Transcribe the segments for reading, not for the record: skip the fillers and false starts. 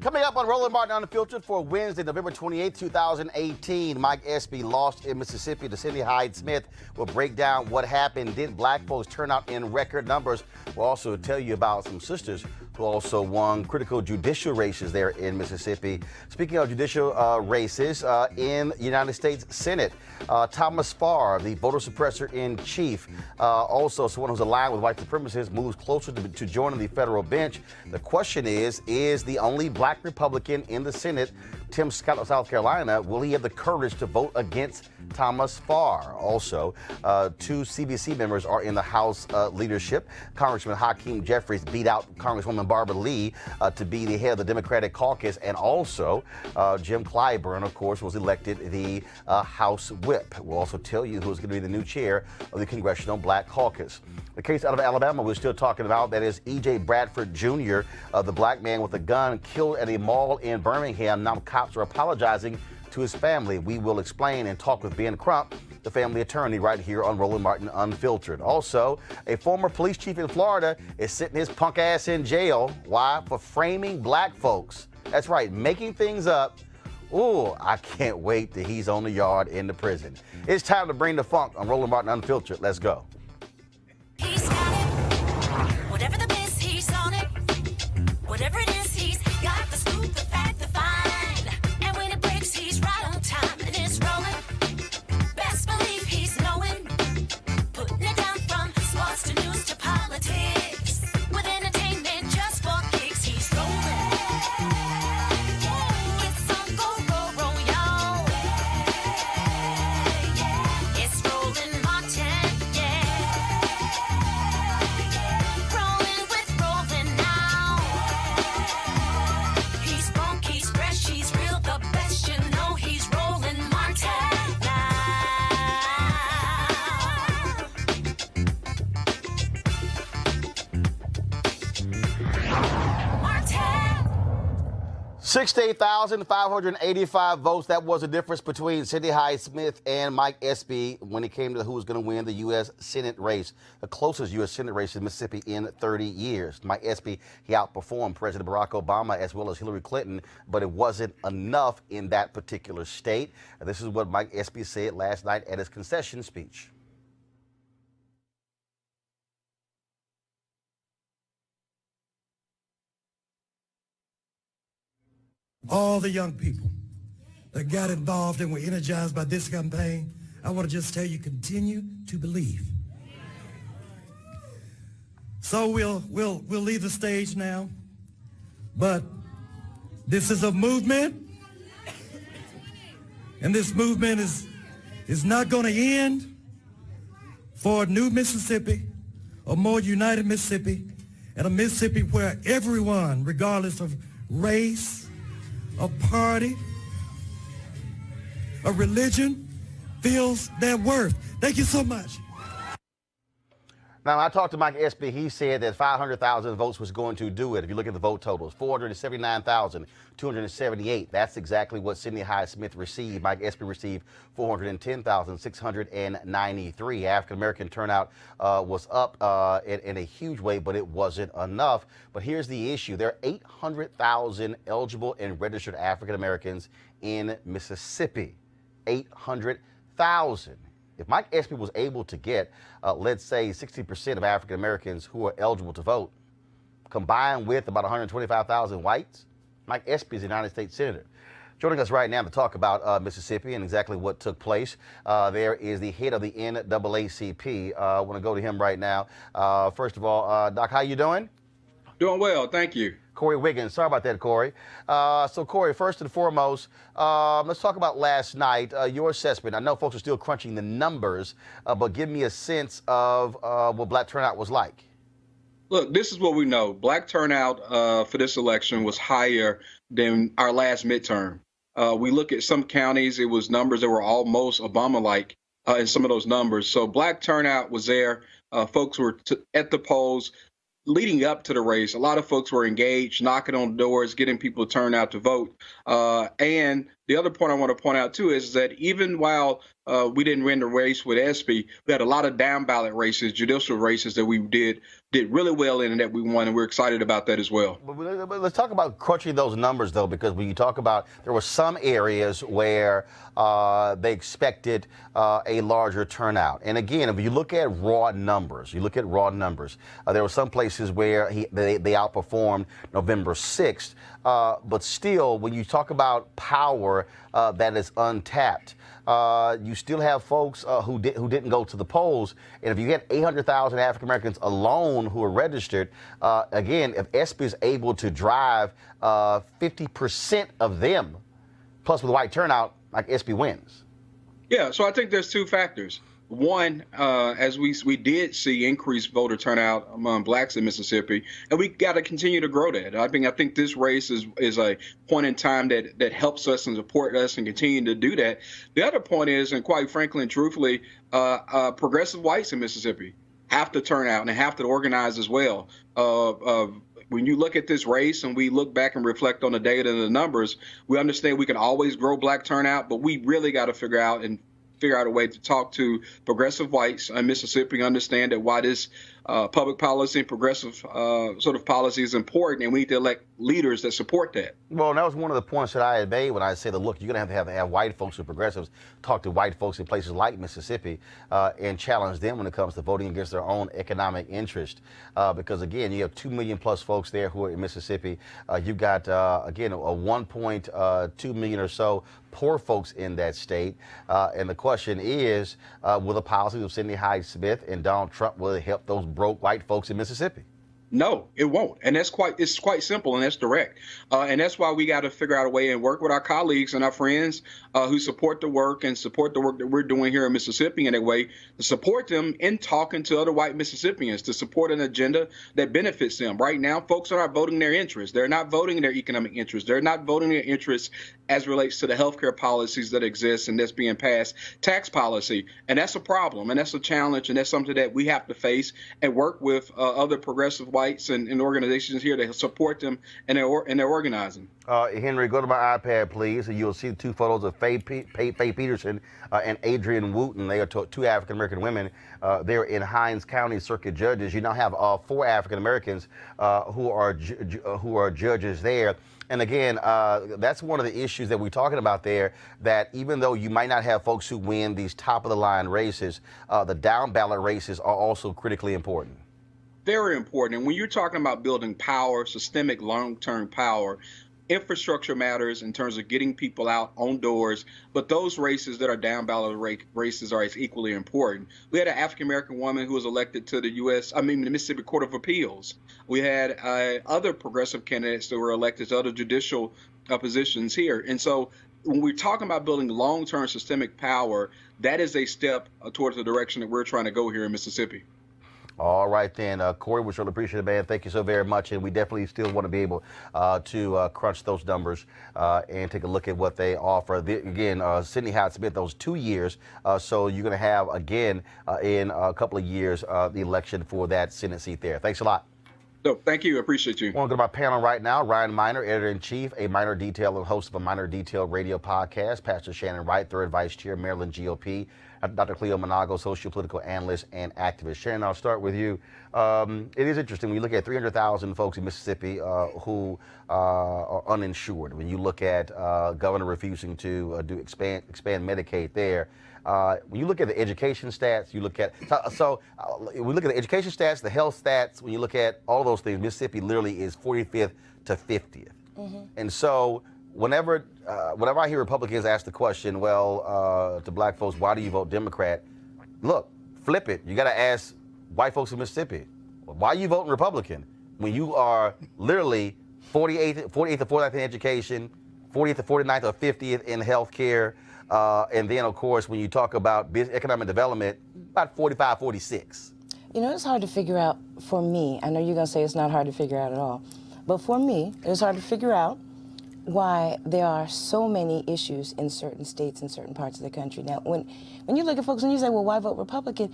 Coming up on Roland Martin Unfiltered for Wednesday, November 28, 2018, Mike Espy lost in Mississippi to Cindy Hyde-Smith. We'll break down what happened. Did black folks turn out in record numbers? We'll also tell you about some sisters who also won critical judicial races there in Mississippi. Speaking of judicial races, in the United States Senate, Thomas Farr, the voter suppressor in chief, also someone who's aligned with white supremacists, moves closer to joining the federal bench. The question is the only black Republican in the Senate, Tim Scott of South Carolina, will he have the courage to vote against Thomas Farr? Also, two CBC members are in the House leadership. Congressman Hakeem Jeffries beat out Congresswoman Barbara Lee to be the head of the Democratic caucus, and also Jim Clyburn, of course, was elected the House Whip. We'll also tell you who's going to be the new chair of the Congressional Black Caucus. The case out of Alabama we're still talking about, that is E.J. Bradford Jr., the black man with a gun killed at a mall in Birmingham. Now cops are apologizing to his family. We will explain and talk with Ben Crump, the family attorney, right here on Roland Martin Unfiltered. Also, a former police chief in Florida is sitting his punk ass in jail. Why? For framing black folks. That's right, making things up. Ooh, I can't wait till he's on the yard in the prison. It's time to bring the funk on Roland Martin Unfiltered. Let's go. He's got it. Whatever the biz, he's on it. Whatever it is, he's got the scoop, the fact, the find. And when it breaks, he's right on time and it's rolling. Best believe he's knowing. Putting it down from sports to news to politics. With entertainment just for kicks, he's rolling. It's on go, y'all. It's Roland Martin, rolling with Roland now. He's funk, he's fresh, he's real, the best, you know he's Roland Martin now. 68,585 votes. That was the difference between Cindy Hyde-Smith and Mike Espy when it came to who was going to win the U.S. Senate race, the closest U.S. Senate race in Mississippi in 30 years. Mike Espy, he outperformed President Barack Obama as well as Hillary Clinton, but it wasn't enough in that particular state. And this is what Mike Espy said last night at his concession speech. All the young people that got involved and were energized by this campaign, I want to just tell you, continue to believe. So we'll leave the stage now, but this is a movement, and this movement is not going to end for a new Mississippi, a more united Mississippi, and a Mississippi where everyone, regardless of race, a party, a religion, feels their worth. Thank you so much. Now, I talked to Mike Espy. He said that 500,000 votes was going to do it. If you look at the vote totals, 479,278. That's exactly what Cindy Hyde-Smith received. Mike Espy received 410,693. African-American turnout was up in a huge way, but it wasn't enough. But here's the issue. There are 800,000 eligible and registered African-Americans in Mississippi. 800,000. If Mike Espy was able to get, let's say, 60% of African Americans who are eligible to vote, combined with about 125,000 whites, Mike Espy is a United States Senator. Joining us right now to talk about Mississippi and exactly what took place, there is the head of the NAACP. I want to go to him right now. First of all, Doc, how you doing? Doing well, thank you. Corey Wiggins. Sorry about that, Corey. So, Corey, first and foremost, let's talk about last night, your assessment. I know folks are still crunching the numbers, but give me a sense of what black turnout was like. Look, this is what we know. Black turnout for this election was higher than our last midterm. We look at some counties, it was numbers that were almost Obama-like in some of those numbers. So black turnout was there. Folks were at the polls. Leading up to the race, a lot of folks were engaged, knocking on doors, getting people to turn out to vote. And the other point I want to point out, too, is that even while we didn't win the race with Espy, we had a lot of down ballot races, judicial races that we did did really well in and that we won, and we're excited about that as well. But let's talk about crunching those numbers, though, because when you talk about there were some areas where they expected a larger turnout. And again, if you look at raw numbers, there were some places where they outperformed November 6th. But still, when you talk about power that is untapped, you still have folks who didn't go to the polls. And if you get 800,000 African Americans alone who are registered, again, if Espy is able to drive 50% of them, plus with white turnout, like Espy wins. Yeah, so I think there's two factors. One, as we did see increased voter turnout among blacks in Mississippi, and we got to continue to grow that. I think this race is a point in time that helps us and support us and continue to do that. The other point is, and quite frankly and truthfully, progressive whites in Mississippi have to turn out and have to organize as well. When you look at this race and we look back and reflect on the data and the numbers, we understand we can always grow black turnout, but we really got to figure out a way to talk to progressive whites in Mississippi, understand that why this public policy and progressive sort of policy is important, and we need to elect leaders that support that. Well, that was one of the points that I had made when I said, look, you're going to have white folks and progressives talk to white folks in places like Mississippi and challenge them when it comes to voting against their own economic interest. Because, again, you have 2 million plus folks there who are in Mississippi. You've got, again, a 1.2 million or so poor folks in that state. And the question is, will the policies of Sidney Hyde Smith and Donald Trump will help those broke white folks in Mississippi? No, it won't. And it's quite simple, and that's direct. And that's why we got to figure out a way and work with our colleagues and our friends who support the work that we're doing here in Mississippi in a way to support them in talking to other white Mississippians to support an agenda that benefits them. Right now, folks are not voting their interests. They're not voting their economic interests. They're not voting their interests as relates to the healthcare policies that exist and that's being passed, tax policy. And that's a problem, and that's a challenge, and that's something that we have to face and work with other progressive whites and organizations here to support them in their organizing. Henry, go to my iPad, please, and you'll see the two photos of Faye Peterson and Adrienne Wooten. They are two African-American women. They're in Hinds County Circuit judges. You now have 4 African-Americans who are judges there. And again, that's one of the issues that we're talking about there, that even though you might not have folks who win these top-of-the-line races, the down-ballot races are also critically important. Very important. And when you're talking about building power, systemic long-term power, infrastructure matters in terms of getting people out on doors, but those races that are down ballot races are as equally important. We had an African-American woman who was elected to the Mississippi Court of Appeals. We had other progressive candidates that were elected to other judicial positions here. And so when we're talking about building long-term systemic power, that is a step towards the direction that we're trying to go here in Mississippi. All right, then. Corey, we surely appreciate it, man. Thank you so very much. And we definitely still want to be able to crunch those numbers and take a look at what they offer. Again, Sidney Hyde Smith, those 2 years. So you're going to have, again, in a couple of years, the election for that Senate seat there. Thanks a lot. So, thank you. I appreciate you. I want to go to my panel right now. Ryan Minor, editor-in-chief, a Minor Detail and host of a Minor Detail radio podcast. Pastor Shannon Wright, third vice chair, Maryland GOP. Dr. Cleo Monago, social-political analyst and activist. Shannon, I'll start with you. It is interesting when you look at 300,000 folks in Mississippi who are uninsured. When you look at governor refusing to expand Medicaid there. When you look at the education stats, you look at we look at the education stats, the health stats. When you look at all those things, Mississippi literally is 45th to 50th. Mm-hmm. And so whenever I hear Republicans ask the question, well, to black folks, why do you vote Democrat? Look, flip it. You got to ask white folks in Mississippi, why are you voting Republican when you are literally 48th to 49th in education, 40th to 49th or 50th in health care, and then, of course, when you talk about economic development, about 45, 46. You know, it's hard to figure out for me. I know you're going to say it's not hard to figure out at all. But for me, it's hard to figure out why there are so many issues in certain states and certain parts of the country. Now, when you look at folks and you say, well, why vote Republican?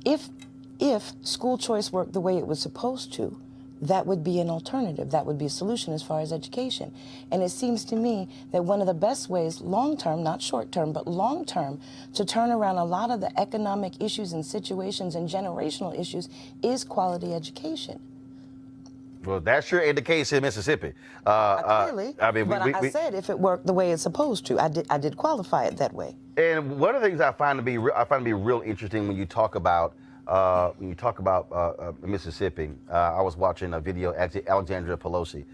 If school choice worked the way it was supposed to, that would be an alternative. That would be a solution as far as education. And it seems to me that one of the best ways, long-term, not short-term, but long-term, to turn around a lot of the economic issues and situations and generational issues is quality education. Well, that's sure ain't the case in Mississippi. Clearly, I mean, but I said if it worked the way it's supposed to, I did qualify it that way. And one of the things I find to be real interesting when you talk about Mississippi, I was watching a video. Alexandria Pelosi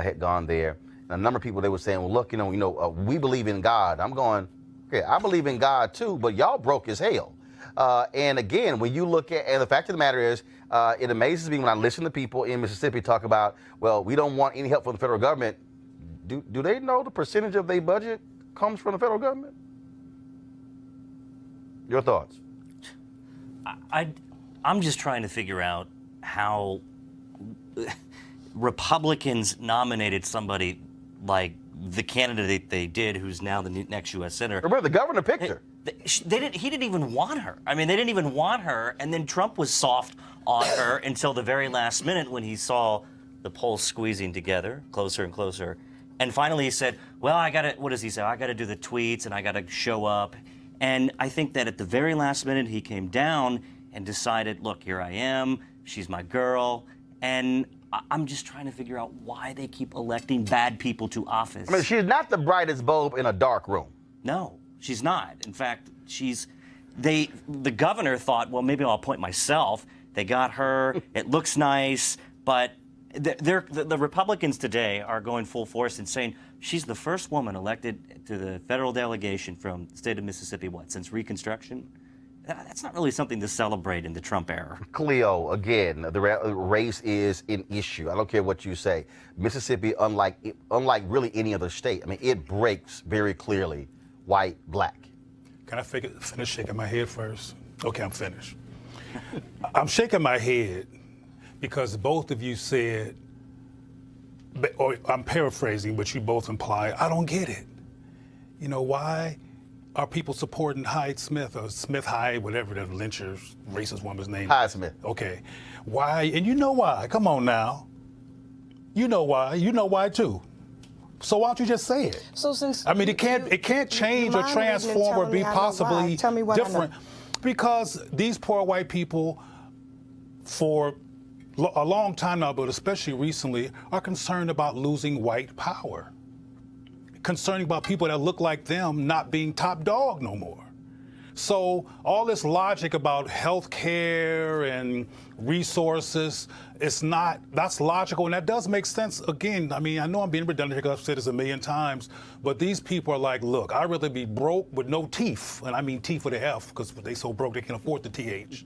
had gone there, and a number of people, they were saying, "Well, look, we believe in God." I'm going, "Okay, I believe in God too, but y'all broke as hell." And again, when you look at, and the fact of the matter is, it amazes me when I listen to people in Mississippi talk about, well, we don't want any help from the federal government. Do they know the percentage of their budget comes from the federal government? Your thoughts? I'm just trying to figure out how Republicans nominated somebody like the candidate they did, who's now the next U.S. Senator. Remember, the governor picked her. He didn't even want her. I mean, they didn't even want her, and then Trump was soft on her until the very last minute when he saw the polls squeezing together, closer and closer. And finally he said, well, what does he say? I got to do the tweets, and I got to show up. And I think that at the very last minute he came down and decided, look, here I am, she's my girl, and I'm just trying to figure out why they keep electing bad people to office. I mean, she's not the brightest bulb in a dark room. No, she's not. In fact, the governor thought, well, maybe I'll appoint myself. They got her. It looks nice, but the Republicans today are going full force and saying she's the first woman elected to the federal delegation from the state of Mississippi, since Reconstruction? That's not really something to celebrate in the Trump era. Cleo, again, the race is an issue. I don't care what you say. Mississippi, unlike really any other state, I mean, it breaks very clearly white, black. Can I finish shaking my head first? Okay, I'm finished. I'm shaking my head because both of you said, or I'm paraphrasing, but you both imply, I don't get it. You know, why are people supporting Hyde Smith or Smith Hyde, whatever the lyncher's racist woman's name is? Hyde Smith. Okay. Why? And you know why. Come on now. You know why. You know why too. So why don't you just say it? So since I mean, it can't change or transform or be possibly different, because these poor white people, for a long time now, but especially recently, are concerned about losing white power. Concerning about people that look like them not being top dog no more. So all this logic about health care and resources, that's logical, and that does make sense. Again, I mean, I know I'm being redundant here because I've said this a million times, but these people are like, look, I'd rather be broke with no teeth, and I mean teeth with an F, because they so broke they can't afford the TH.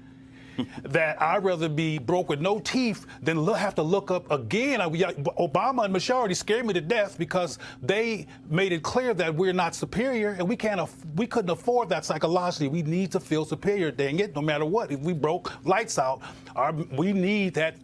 That I'd rather be broke with no teeth than have to look up again. Obama and Michelle already scared me to death because they made it clear that we're not superior, and we couldn't afford that psychologically. We need to feel superior, dang it, no matter what. If we broke lights out, we need that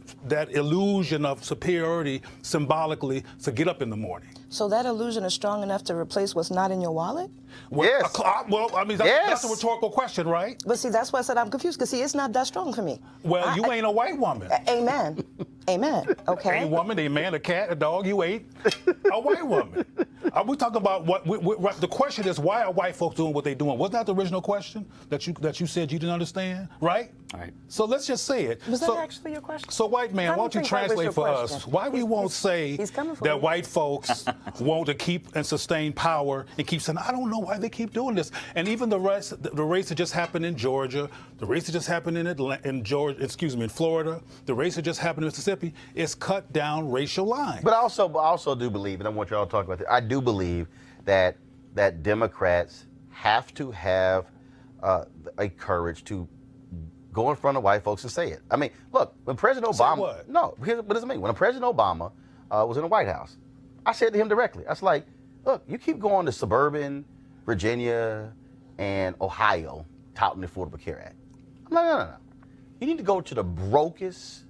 illusion of superiority symbolically to get up in the morning. So that illusion is strong enough to replace what's not in your wallet? Well, yes. Well, I mean, that's a rhetorical question, right? But see, that's why I said I'm confused, because see, it's not that strong for me. Well, you ain't a white woman. Amen. Amen. Okay. A woman, a man, a cat, a dog, you ain't a white woman. We talking about the question is, why are white folks doing what they're doing? Wasn't that the original question that you said you didn't understand, right? All right. So let's just say it. Was that actually your question? So white man, why don't you translate for us why we won't say that white folks want to keep and sustain power and keep saying, I don't know why they keep doing this. And even the race that just happened in Georgia, the race that just happened in Florida, the race that just happened in Mississippi, is cut down racial lines. But I also do believe, and I want y'all to talk about this, I do believe that Democrats have to have a courage to go in front of white folks and say it. I mean, look, when President Obama... Say what? No, here's what does it mean. When President Obama was in the White House, I said to him directly, I was like, look, you keep going to suburban Virginia and Ohio touting the Affordable Care Act. No. You need to go to the brokest,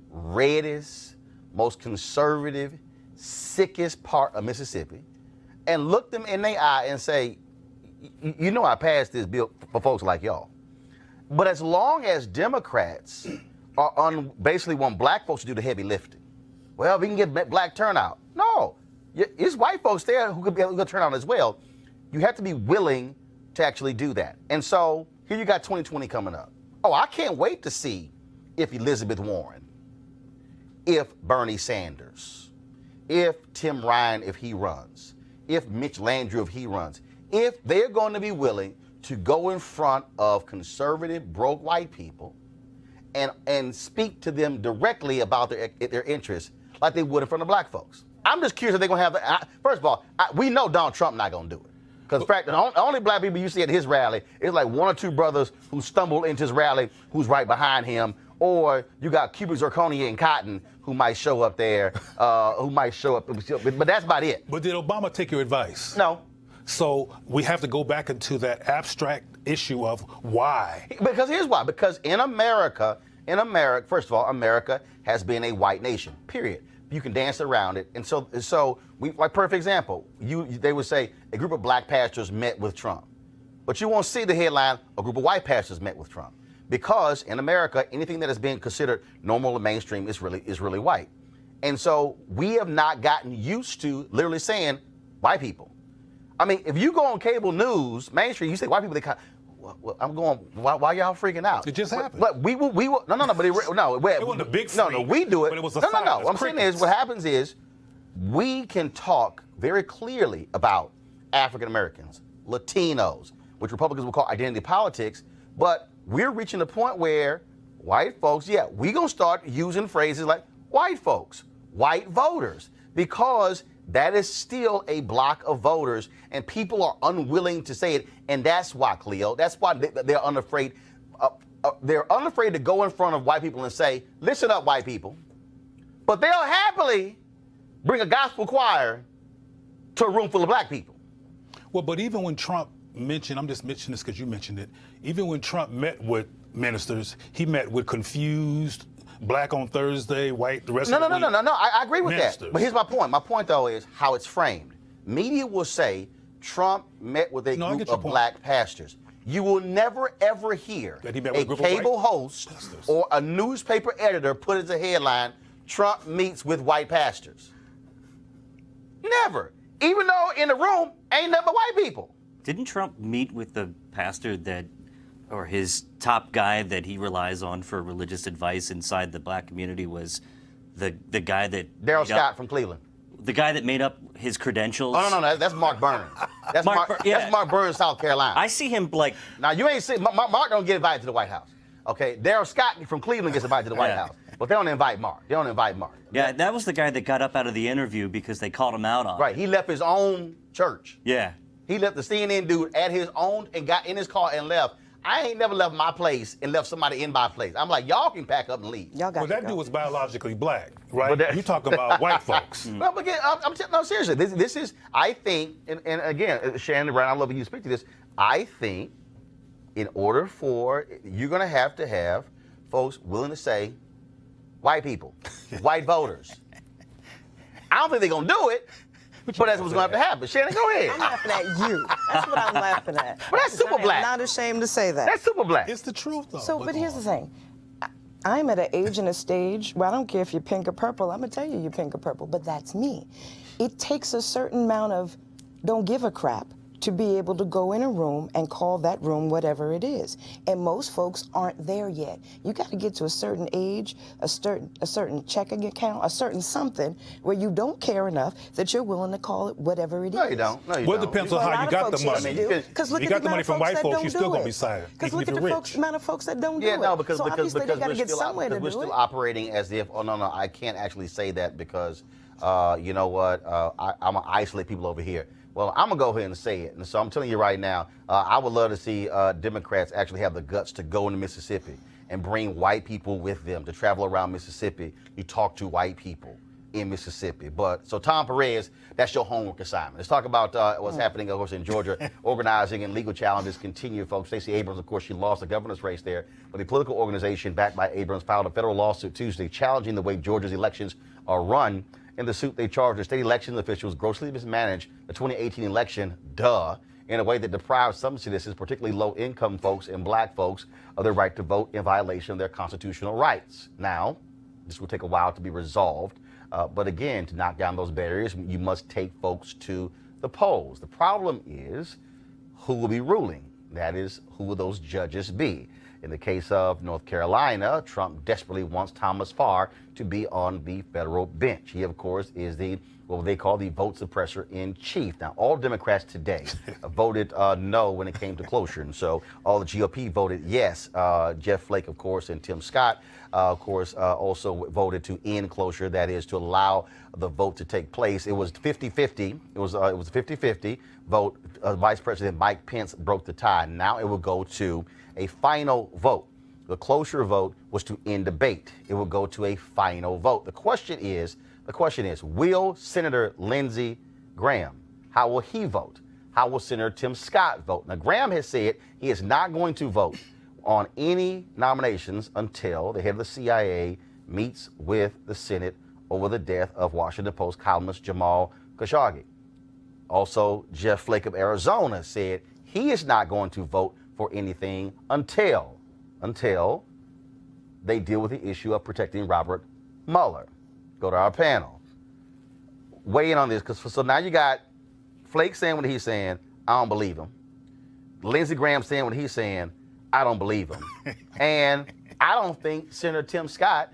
reddest, most conservative, sickest part of Mississippi and look them in their eye and say, you know I passed this bill for folks like y'all. But as long as Democrats basically want black folks to do the heavy lifting, well, we can get black turnout. No, it's white folks there who could be able to turn out as well. You have to be willing to actually do that. And so here you got 2020 coming up. Oh, I can't wait to see if Elizabeth Warren, if Bernie Sanders, if Tim Ryan, if he runs, if Mitch Landrieu, if he runs, if they're going to be willing to go in front of conservative, broke white people and speak to them directly about their interests like they would in front of black folks. I'm just curious if they're going to have first of all, we know Donald Trump not going to do it. Because in fact, the only black people you see at his rally is like one or two brothers who stumble into his rally who's right behind him, or you got Cuba Zirconia and Cotton who might show up there, but that's about it. But did Obama take your advice? No. So we have to go back into that abstract issue of why. Because here's why. Because in America, first of all, America has been a white nation, period. You can dance around it. And so we, like, perfect example, they would say a group of black pastors met with Trump. But you won't see the headline, a group of white pastors met with Trump. Because in America, anything that has been considered normal or mainstream is really white. And so we have not gotten used to literally saying white people. I mean, if you go on cable news, mainstream, you say white people, they kind of, well, I'm going, why y'all freaking out? It just happened. But we will, but it wasn't a big freak. No, we do it. But it was a no. silence, What I'm saying is, what happens is, we can talk very clearly about African Americans, Latinos, which Republicans will call identity politics, but we're reaching a point where white folks, we gonna start using phrases like white folks, white voters, because that is still a block of voters, and people are unwilling to say it, and that's why, Cleo, that's why they're unafraid. They're unafraid to go in front of white people and say, listen up, white people. But they'll happily bring a gospel choir to a room full of black people. Well, but even when Trump mentioned, I'm just mentioning this because you mentioned it, even when Trump met with ministers, he met with confused, black on Thursday, white the rest of the week. No. I agree with ministers. that. But here's my point. My point, though, is how it's framed. Media will say Trump met with a group of black pastors. You will never, ever hear that he met with a cable host or a newspaper editor put as a headline, Trump meets with white pastors. Never. Even though in the room ain't nothing but white people. Didn't Trump meet with the pastor or his top guy that he relies on for religious advice inside the black community was the guy that... Daryl Scott from Cleveland. The guy that made up his credentials? Oh, no, that's Mark Burns. That's Mark Burns, South Carolina. I see him like... Now, you ain't see... Mark don't get invited to the White House. Okay? Daryl Scott from Cleveland gets invited to the White House. But they don't invite Mark. Yeah, that was the guy that got up out of the interview because they called him out on it. Right. He left his own church. Yeah. He left the CNN dude at his own and got in his car and left. I ain't never left my place and left somebody in my place. I'm like, y'all can pack up and leave. Well, that dude was biologically black, right? You talking about white folks. No, but again, no, seriously. This is, I think, and again, Shannon Brown, I love when you speak to this. I think in order for, you're going to have folks willing to say, white people, white voters. I don't think they're going to do it. But that's what's going to have to happen. Shannon, go ahead. I'm laughing at you. That's what I'm laughing at. But that's super black. I'm not ashamed to say that. That's super black. It's the truth, though. So, but here's the thing. I'm at an age and a stage where I don't care if you're pink or purple. I'm going to tell you you're pink or purple, but that's me. It takes a certain amount of don't give a crap to be able to go in a room and call that room whatever it is. And most folks aren't there yet. You got to get to a certain age, a certain checking account, a certain something where you don't care enough that you're willing to call it whatever it is. No, you don't. No, you well, it don't. depends on how you got the money. Because look you at got the the money from white folks, you're still going to be silent. Because look at the amount of folks that don't do it. Yeah, no, because so obviously they got to get somewhere to do it. We're still operating as if, oh, no, I can't actually say that because, you know what, I'm going to isolate people over here. Well, I'm going to go ahead and say it. And so I'm telling you right now, I would love to see Democrats actually have the guts to go into Mississippi and bring white people with them to travel around Mississippi. You talk to white people in Mississippi. But so Tom Perez, that's your homework assignment. Let's talk about what's happening, of course, in Georgia. Organizing and legal challenges continue, folks. Stacey Abrams, of course, she lost the governor's race there. But the political organization backed by Abrams filed a federal lawsuit Tuesday challenging the way Georgia's elections are run. In the suit, they charged the state election officials grossly mismanaged the 2018 election, in a way that deprives some citizens, particularly low-income folks and black folks, of their right to vote in violation of their constitutional rights. Now, this will take a while to be resolved. But again, to knock down those barriers, you must take folks to the polls. The problem is who will be ruling. That is, who will those judges be? In the case of North Carolina, Trump desperately wants Thomas Farr to be on the federal bench. He, of course, is what they call the vote suppressor in chief. Now, all Democrats today voted no when it came to cloture. And so all the GOP voted yes. Jeff Flake, of course, and Tim Scott, of course, also voted to end closure. That is, to allow the vote to take place. It was 50-50. It was a 50-50 vote. Vice President Mike Pence broke the tie. Now it will go to a final vote. The cloture vote was to end debate. It will go to a final vote. The question is, will Senator Lindsey Graham, how will he vote? How will Senator Tim Scott vote? Now, Graham has said he is not going to vote on any nominations until the head of the CIA meets with the Senate over the death of Washington Post columnist Jamal Khashoggi. Also, Jeff Flake of Arizona said he is not going to vote for anything until they deal with the issue of protecting Robert Mueller. Go to our panel. Weigh in on this, because so now you got Flake saying what he's saying, I don't believe him. Lindsey Graham saying what he's saying, I don't believe him. And I don't think Senator Tim Scott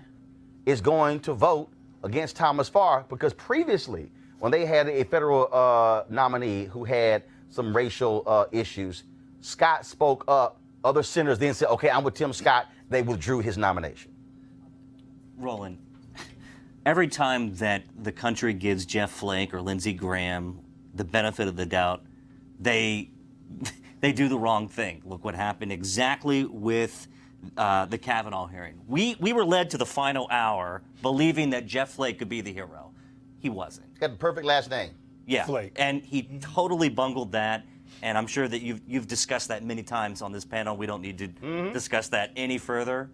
is going to vote against Thomas Farr, because previously, when they had a federal nominee who had some racial issues, Scott spoke up. Other senators then said, okay, I'm with Tim Scott. They withdrew his nomination. Roland, every time that the country gives Jeff Flake or Lindsey Graham the benefit of the doubt, they do the wrong thing. Look what happened exactly with the Kavanaugh hearing. We were led to the final hour believing that Jeff Flake could be the hero. He wasn't. He's got the perfect last name. Yeah, Flake. And he totally bungled that. And I'm sure that you've discussed that many times on this panel. We don't need to discuss that any further.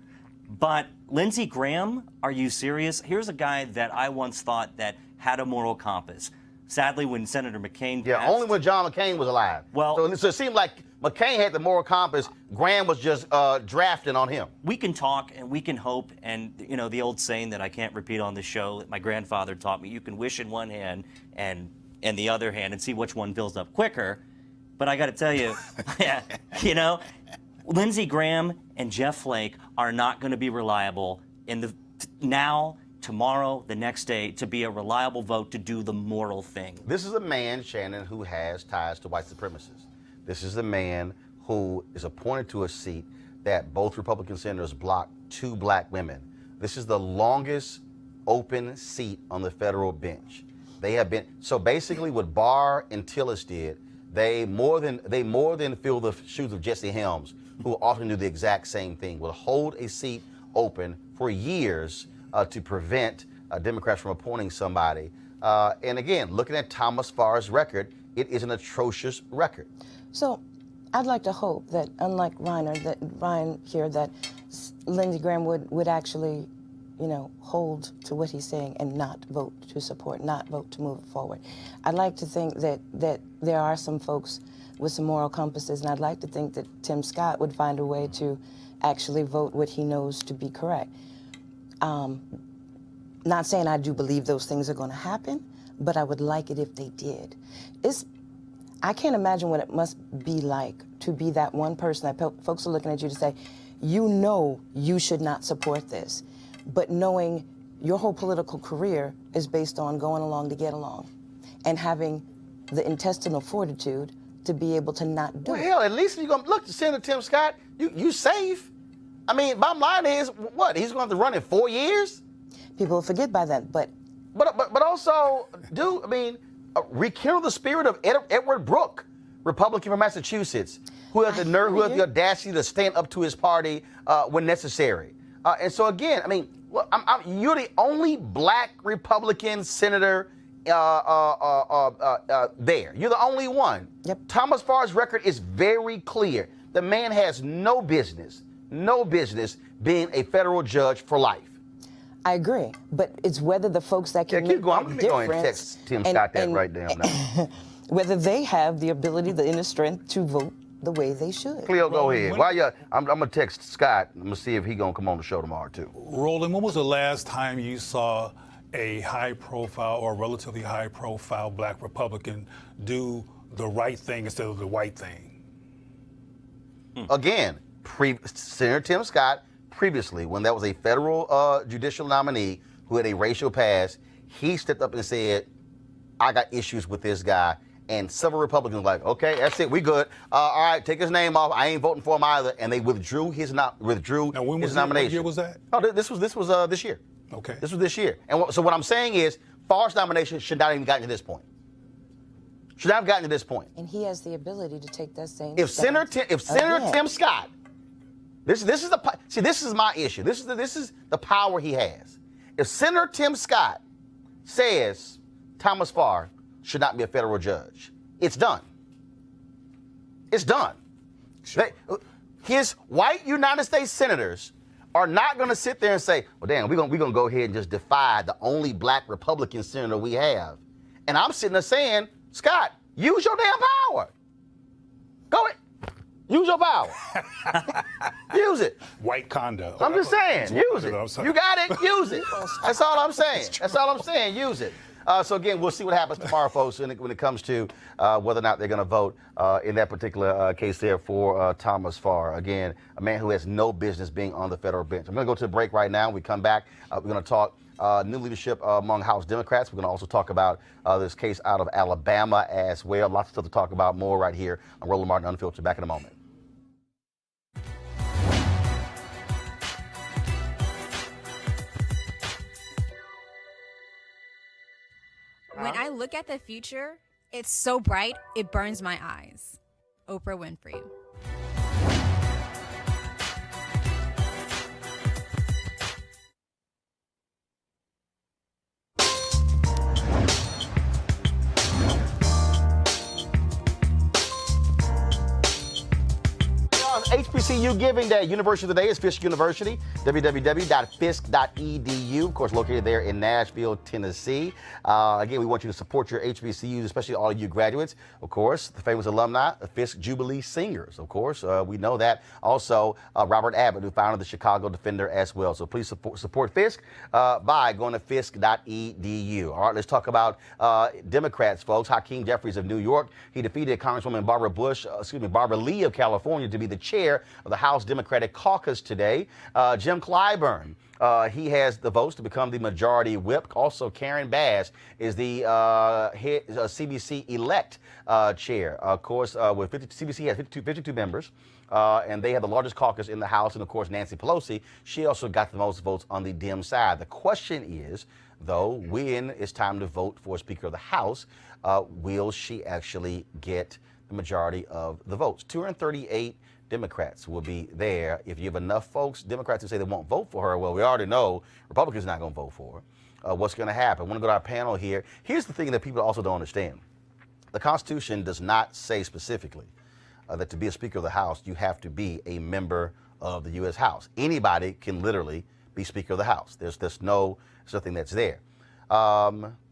But Lindsey Graham, are you serious? Here's a guy that I once thought that had a moral compass. Sadly, when Senator McCain passed, only when John McCain was alive. Well, so it seemed like McCain had the moral compass. Graham was just drafting on him. We can talk and we can hope, and you know the old saying that I can't repeat on this show that my grandfather taught me: you can wish in one hand and the other hand and see which one fills up quicker. But I got to tell you, you know, Lindsey Graham and Jeff Flake are not going to be reliable in the now, tomorrow, the next day, to be a reliable vote to do the moral thing. This is a man, Shannon, who has ties to white supremacists. This is the man who is appointed to a seat that both Republican senators blocked 2 black women. This is the longest open seat on the federal bench. They have been, so basically what Barr and Tillis did, they more than fill the shoes of Jesse Helms, who often do the exact same thing, will hold a seat open for years to prevent Democrats from appointing somebody. And again, looking at Thomas Farr's record, it is an atrocious record. So I'd like to hope that, unlike Ryan here, that Lindsey Graham would actually, you know, hold to what he's saying and not vote to support, not vote to move forward. I'd like to think that there are some folks with some moral compasses, and I'd like to think that Tim Scott would find a way to actually vote what he knows to be correct. Not saying I do believe those things are going to happen, but I would like it if they did. I can't imagine what it must be like to be that one person that folks are looking at you to say, you know you should not support this, but knowing your whole political career is based on going along to get along and having the intestinal fortitude to be able to not do it. Hell, at least you're going to look to Senator Tim Scott, you safe. I mean, bottom line is, what, he's going to have to run in 4 years? People will forget by then, but also, dude, I mean, rekindle the spirit of Edward Brooke, Republican from Massachusetts, who has the nerve, who has the audacity to stand up to his party when necessary. And so again, I mean, you're the only black Republican senator there. You're the only one. Yep. Thomas Farr's record is very clear. The man has no business being a federal judge for life. I agree, but it's whether the folks that can make I'm that going to difference text Tim Scott that right down now. Whether they have the ability, the inner strength to vote the way they should. Cleo, go ahead. I'm going to text Scott. I'm going to see if he's going to come on the show tomorrow, too. Roland, when was the last time you saw a high-profile or relatively high-profile black Republican do the right thing instead of the white thing? Again, Senator Tim Scott, previously, when that was a federal judicial nominee who had a racial past, he stepped up and said, I got issues with this guy. And several Republicans were like, okay, that's it, we good. All right, take his name off. I ain't voting for him either. And they withdrew his nomination. What year was that? Oh, this was this year. Okay. This was this year. And so what I'm saying is, Farr's nomination should not have even gotten to this point. Should not have gotten to this point. And he has the ability to take that same. If Senator Tim Scott, this is my issue. This is the power he has. If Senator Tim Scott says Thomas Farr should not be a federal judge, it's done. It's done. Sure. His white United States senators are not going to sit there and say, well, damn, we're gonna go ahead and just defy the only black Republican senator we have. And I'm sitting there saying, Scott, use your damn power. Go ahead. Use your power. Use it. White conduct. I'm just saying, use it. You got it, use it. That's all I'm saying. That's all I'm saying, use it. So again, we'll see what happens tomorrow, folks, when it comes to whether or not they're going to vote in that particular case there for Thomas Farr. Again, a man who has no business being on the federal bench. I'm going to go to the break right now. When we come back, we're going to talk new leadership among House Democrats. We're going to also talk about this case out of Alabama as well. Lots of stuff to talk about more right here on Roland Martin Unfiltered. Back in a moment. When I look at the future, it's so bright, it burns my eyes. Oprah Winfrey. HBCU Giving Day. University today is Fisk University, www.fisk.edu, of course, located there in Nashville, Tennessee. Again, we want you to support your HBCUs, especially all of you graduates. Of course, the famous alumni, the Fisk Jubilee Singers, of course. We know that. Also, Robert Abbott, who founded the Chicago Defender as well. So please support Fisk by going to fisk.edu. All right, let's talk about Democrats, folks. Hakeem Jeffries of New York. He defeated Congresswoman Barbara Lee of California to be the chair of the House Democratic Caucus today. Jim Clyburn, he has the votes to become the majority whip. Also, Karen Bass is the CBC elect chair. Of course, CBC has 52 members, and they have the largest caucus in the House. And of course, Nancy Pelosi, she also got the most votes on the Dem side. The question is, though, when it's time to vote for Speaker of the House, will she actually get the majority of the votes? 238 Democrats will be there. If you have enough folks, Democrats who say they won't vote for her, well, we already know Republicans are not going to vote for her. What's going to happen? I want to go to our panel here. Here's the thing that people also don't understand. The Constitution does not say specifically that to be a Speaker of the House, you have to be a member of the U.S. House. Anybody can literally be Speaker of the House. There's nothing that's there.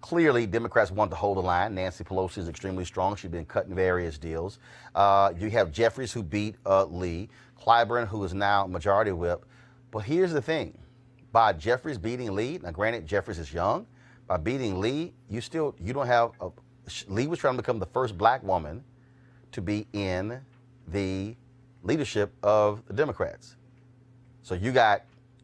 Clearly, Democrats want to hold the line. Nancy Pelosi is extremely strong. She's been cutting various deals. You have Jeffries, who beat Lee. Clyburn, who is now majority whip. But here's the thing. By Jeffries beating Lee, now granted, Jeffries is young. By beating Lee, you don't have Lee was trying to become the first black woman to be in the leadership of the Democrats. So you got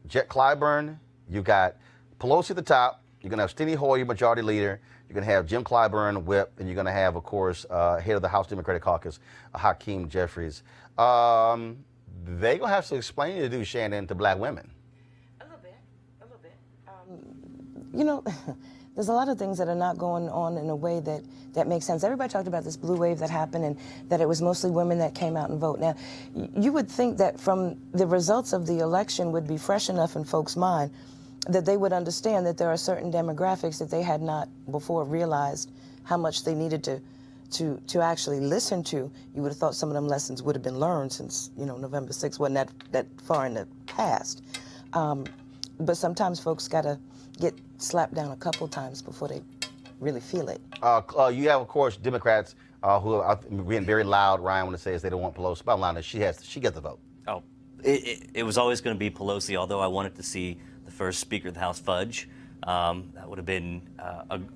Clyburn, you got Pelosi at the top. You're going to have Steny Hoyer, majority leader. You're going to have Jim Clyburn, whip. And you're going to have, of course, head of the House Democratic Caucus, Hakeem Jeffries. They're going to have to explain to do, Shannon, to black women. A little bit. You know, there's a lot of things that are not going on in a way that makes sense. Everybody talked about this blue wave that happened and that it was mostly women that came out and vote. Now, you would think that from the results of the election would be fresh enough in folks' mind that they would understand that there are certain demographics that they had not before realized how much they needed to actually listen to. You would have thought some of them lessons would have been learned since, November 6th wasn't that far in the past. But sometimes folks got to get slapped down a couple times before they really feel it. You have, of course, Democrats who are being very loud, Ryan, when it says they don't want Pelosi. Bottom line is she gets the vote. Oh, it was always going to be Pelosi, although I wanted to see the first Speaker of the House fudge That would have been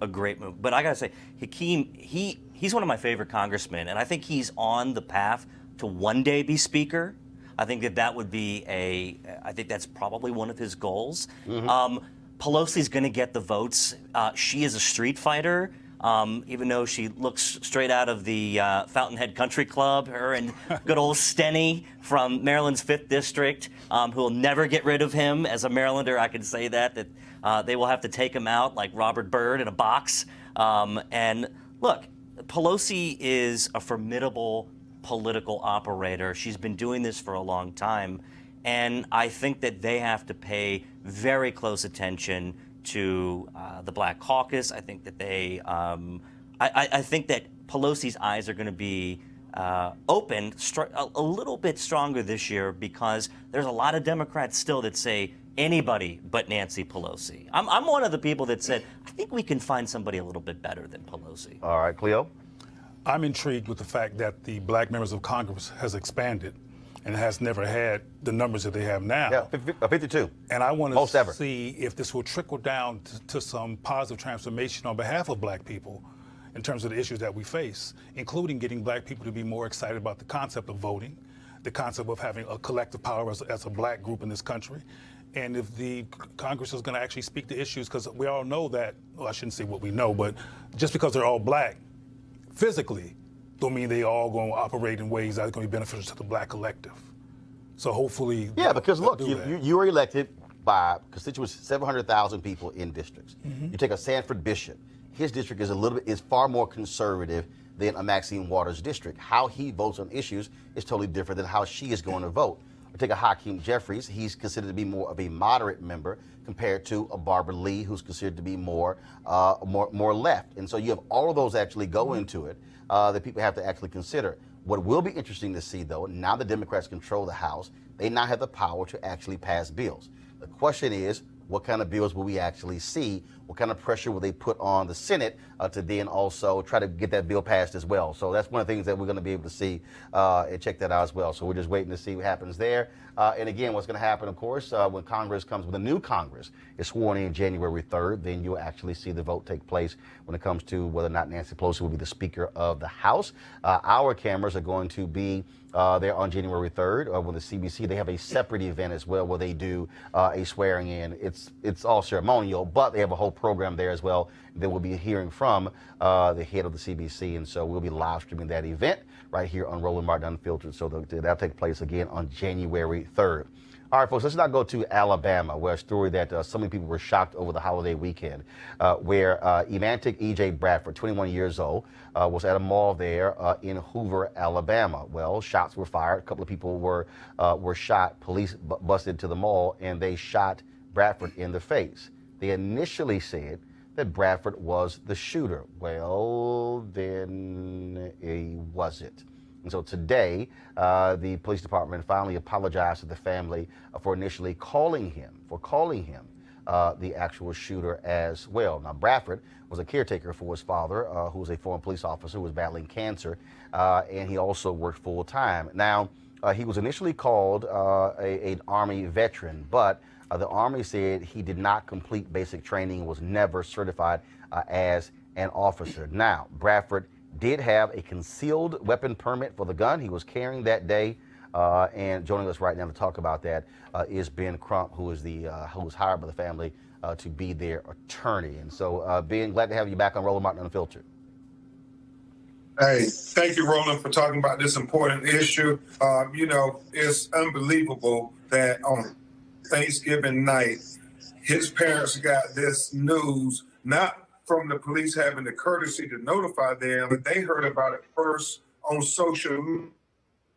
a great move. But I gotta say, Hakeem, he's one of my favorite congressmen, and I think he's on the path to one day be speaker. I think that would be I think that's probably one of his goals. Pelosi's going to get the votes. She is a street fighter, even though she looks straight out of the Fountainhead Country Club. Her and good old Steny from Maryland's 5th District, who will never get rid of him. As a Marylander, I can say that they will have to take him out like Robert Byrd in a box. And look, Pelosi is a formidable political operator. She's been doing this for a long time. And I think that they have to pay very close attention to the Black Caucus. I think that I think that Pelosi's eyes are going to be opened a little bit stronger this year, because there's a lot of Democrats still that say anybody but Nancy Pelosi. I'm one of the people that said, I think we can find somebody a little bit better than Pelosi. All right, Cleo? I'm intrigued with the fact that the black members of Congress has expanded and has never had the numbers that they have now. Yeah, 52. And I want to see if this will trickle down to some positive transformation on behalf of black people in terms of the issues that we face, including getting black people to be more excited about the concept of voting, the concept of having a collective power as a black group in this country. And if the Congress is going to actually speak to issues, because we all know that, well, I shouldn't say what we know, but just because they're all black physically don't mean they all going to operate in ways that are going to be beneficial to the black collective. So hopefully... Yeah, because look, you were elected by constituents, 700,000 people in districts. You take a Sanford Bishop. His district is far more conservative than a Maxine Waters district. How he votes on issues is totally different than how she is going to vote. Or take a Hakeem Jeffries. He's considered to be more of a moderate member compared to a Barbara Lee, who's considered to be more left. And so you have all of those actually go into it that people have to actually consider. What will be interesting to see, though, now the Democrats control the House, they now have the power to actually pass bills. The question is, what kind of bills will we actually see? What kind of pressure will they put on the Senate to then also try to get that bill passed as well? So that's one of the things that we're going to be able to see and check that out as well. So we're just waiting to see what happens there. And again, what's going to happen, of course, when Congress comes, when the new Congress is sworn in January 3rd, then you'll actually see the vote take place when it comes to whether or not Nancy Pelosi will be the Speaker of the House. Our cameras are going to be there on January 3rd when the CBC, they have a separate event as well where they do a swearing in. It's all ceremonial, but they have a whole program there as well that we'll be hearing from the head of the CBC. And so we'll be live streaming that event right here on Roland Martin Unfiltered. So that'll take place again on January 3rd. All right, folks, let's now go to Alabama, where a story that so many people were shocked over the holiday weekend, where Emantic E.J. Bradford, 21 years old, was at a mall there in Hoover, Alabama. Well, shots were fired. A couple of people were shot. Police busted into the mall, and they shot Bradford in the face. They initially said that Bradford was the shooter. Well, then he wasn't. And so today, the police department finally apologized to the family for initially calling him the actual shooter as well. Now, Bradford was a caretaker for his father, who was a former police officer who was battling cancer, and he also worked full time. Now, he was initially called an Army veteran, but the Army said he did not complete basic training and was never certified as an officer. Now, Bradford did have a concealed weapon permit for the gun he was carrying that day, and joining us right now to talk about that is Ben Crump, who was hired by the family to be their attorney. And so, Ben, glad to have you back on Roland Martin Unfiltered. Hey, thank you, Roland, for talking about this important issue. It's unbelievable that on Thanksgiving night, his parents got this news, not from the police having the courtesy to notify them, but they heard about it first on social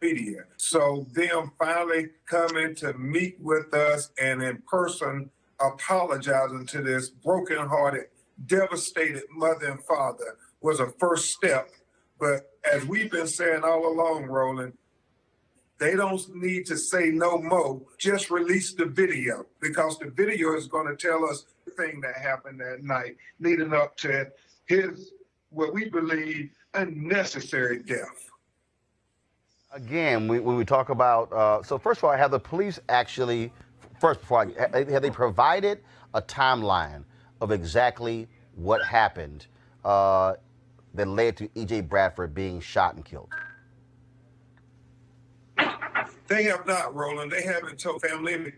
media. So them finally coming to meet with us and in person apologizing to this brokenhearted, devastated mother and father was a first step. But as we've been saying all along, Roland, they don't need to say no more. Just release the video, because the video is going to tell us the thing that happened that night leading up to his, what we believe, unnecessary death. Again, when we talk about, so first of all, have the police actually, have they provided a timeline of exactly what happened that led to E.J. Bradford being shot and killed? They have not, Roland. They haven't told family anything.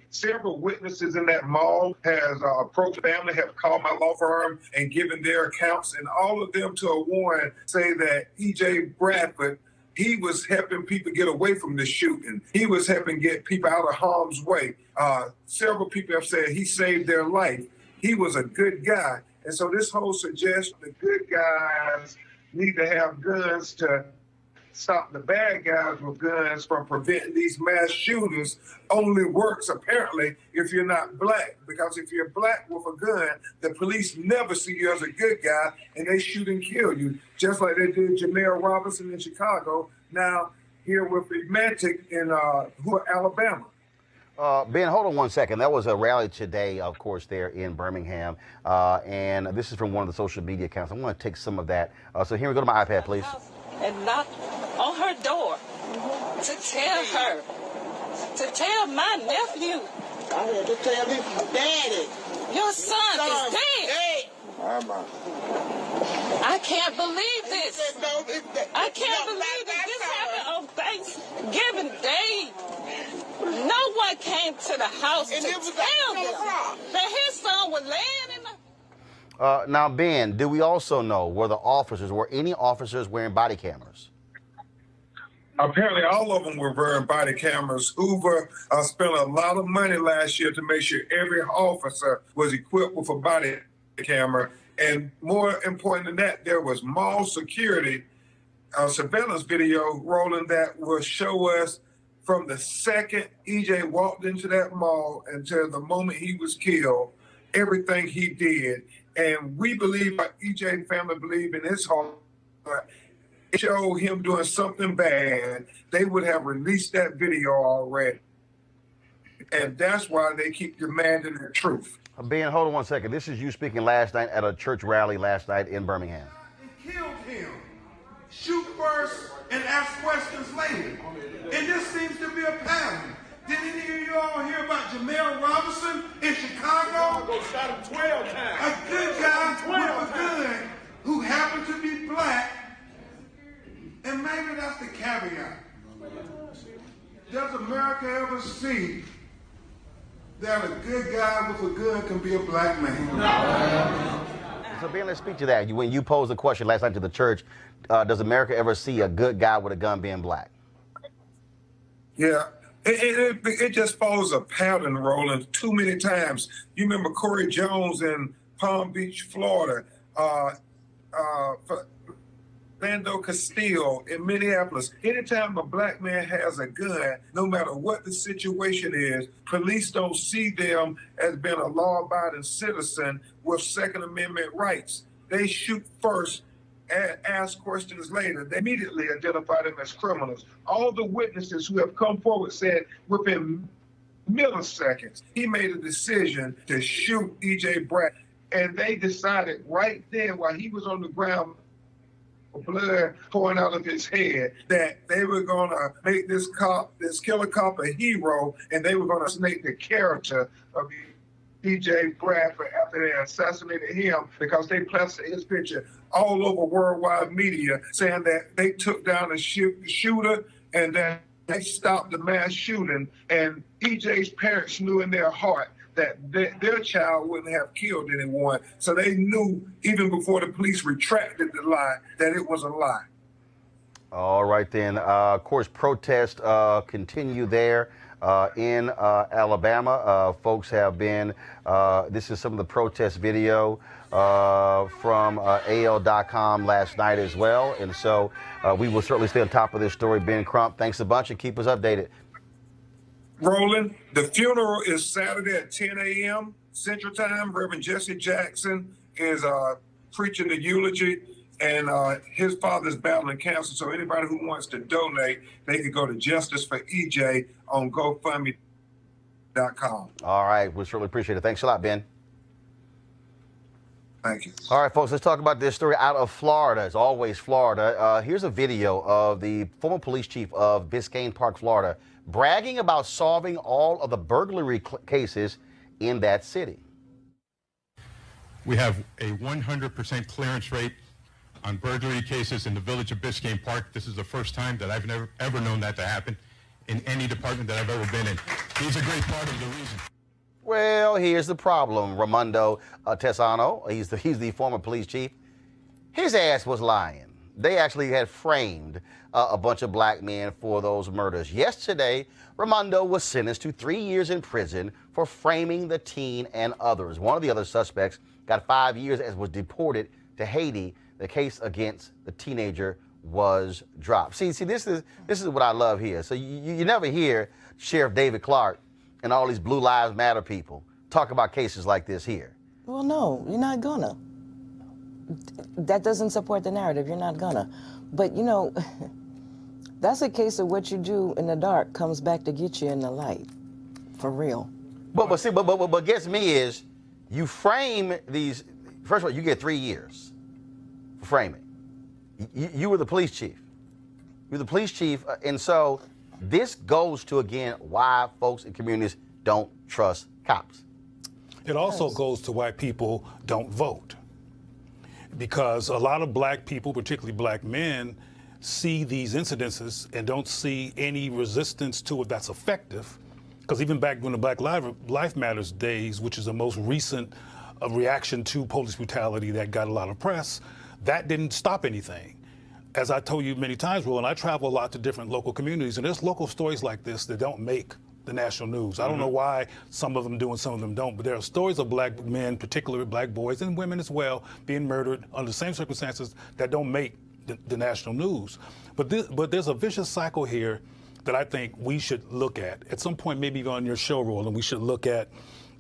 Several witnesses in that mall has approached family, have called my law firm and given their accounts, and all of them to a warning say that E.J. Bradford, he was helping people get away from the shooting. He was helping get people out of harm's way. Several people have said he saved their life. He was a good guy. And so this whole suggestion that good guys need to have guns to stop the bad guys with guns from preventing these mass shootings only works apparently if you're not black, because if you're black with a gun, the police never see you as a good guy and they shoot and kill you, just like they did Jamel Robinson in Chicago, now here with Romantic in Alabama. Ben, hold on one second. That was a rally today, of course, there in Birmingham, and this is from one of the social media accounts. I want to take some of that. So here we go to my iPad, please. And knock on her door to tell my nephew. I had to tell his daddy. Your son is dead. Hey. I can't believe this. I can't believe that this happened on Thanksgiving Day. No one came to the house to tell them that his son was laying in the... Now, Ben, do we also know were any officers wearing body cameras? Apparently, all of them were wearing body cameras. Hoover spent a lot of money last year to make sure every officer was equipped with a body camera. And more important than that, there was mall security surveillance video rolling that will show us from the second EJ walked into that mall until the moment he was killed, everything he did. And we believe, like EJ family believe in his heart, it showed him doing something bad, they would have released that video already. And that's why they keep demanding the truth. Ben, hold on one second. This is you speaking last night at a church rally last night in Birmingham. And killed him. Shoot first and ask questions later. And this seems to be a pattern. Did any of you all hear about Jamel Robinson in Chicago? Shot him 12 times. A good guy with a gun who happened to be black. And maybe that's the caveat. Does America ever see that a good guy with a gun can be a black man? So, Ben, let's speak to that. When you posed the question last night to the church, does America ever see a good guy with a gun being black? Yeah, it just follows a pattern, Roland, too many times. You remember Corey Jones in Palm Beach, Florida, Lando Castillo in Minneapolis. Anytime a black man has a gun, no matter what the situation is, police don't see them as being a law-abiding citizen with Second Amendment rights. They shoot first and ask questions later. They immediately identify them as criminals. All the witnesses who have come forward said within milliseconds, he made a decision to shoot E.J. Bradford. And they decided right then while he was on the ground, blood pouring out of his head, that they were going to make this killer cop a hero, and they were going to assassinate the character of E.J. Bradford after they assassinated him, because they plastered his picture all over worldwide media saying that they took down the shooter and that they stopped the mass shooting. And E.J.'s parents knew in their heart that their child wouldn't have killed anyone. So they knew even before the police retracted the lie that it was a lie. All right, then. Of course, protests continue there in Alabama. Folks have been, this is some of the protest video from AL.com last night as well. And so we will certainly stay on top of this story. Ben Crump, thanks a bunch and keep us updated. Roland, the funeral is Saturday at 10 a.m. Central Time. Reverend Jesse Jackson is preaching the eulogy, and his father's battling cancer. So anybody who wants to donate, they can go to Justice for EJ on GoFundMe.com. All right, we certainly appreciate it. Thanks a lot, Ben. Thank you. All right, folks, let's talk about this story out of Florida. As always, Florida. Here's a video of the former police chief of Biscayne Park, Florida, bragging about solving all of the burglary cases in that city. We have a 100% clearance rate on burglary cases in the village of Biscayne Park. This is the first time that I've ever known that to happen in any department that I've ever been in. He's a great part of the reason. Well, here's the problem. Raimondo Tesano, he's the former police chief. His ass was lying. They actually had framed a bunch of black men for those murders. Yesterday, Raimondo was sentenced to 3 years in prison for framing the teen and others. One of the other suspects got 5 years and was deported to Haiti. The case against the teenager was dropped. See, this is what I love here. So you never hear Sheriff David Clark and all these Blue Lives Matter people talk about cases like this here. Well, no, you're not gonna. That doesn't support the narrative. You're not gonna. But, you know, that's a case of what you do in the dark comes back to get you in the light. For real. But gets me is you frame these. First of all, you get 3 years for framing. You were the police chief. You're the police chief, and so this goes to, again, why folks in communities don't trust cops. It also goes to why people don't vote. Because a lot of black people, particularly black men, see these incidences and don't see any resistance to it that's effective. Because even back when the Black Lives Matters days, which is the most recent reaction to police brutality that got a lot of press, that didn't stop anything. As I told you many times, Roland, I travel a lot to different local communities, and there's local stories like this that don't make the national news. I don't know why some of them do and some of them don't, but there are stories of black men, particularly black boys and women as well, being murdered under the same circumstances that don't make the national news. But there's a vicious cycle here that I think we should look at some point, maybe on your show, Roland. We should look at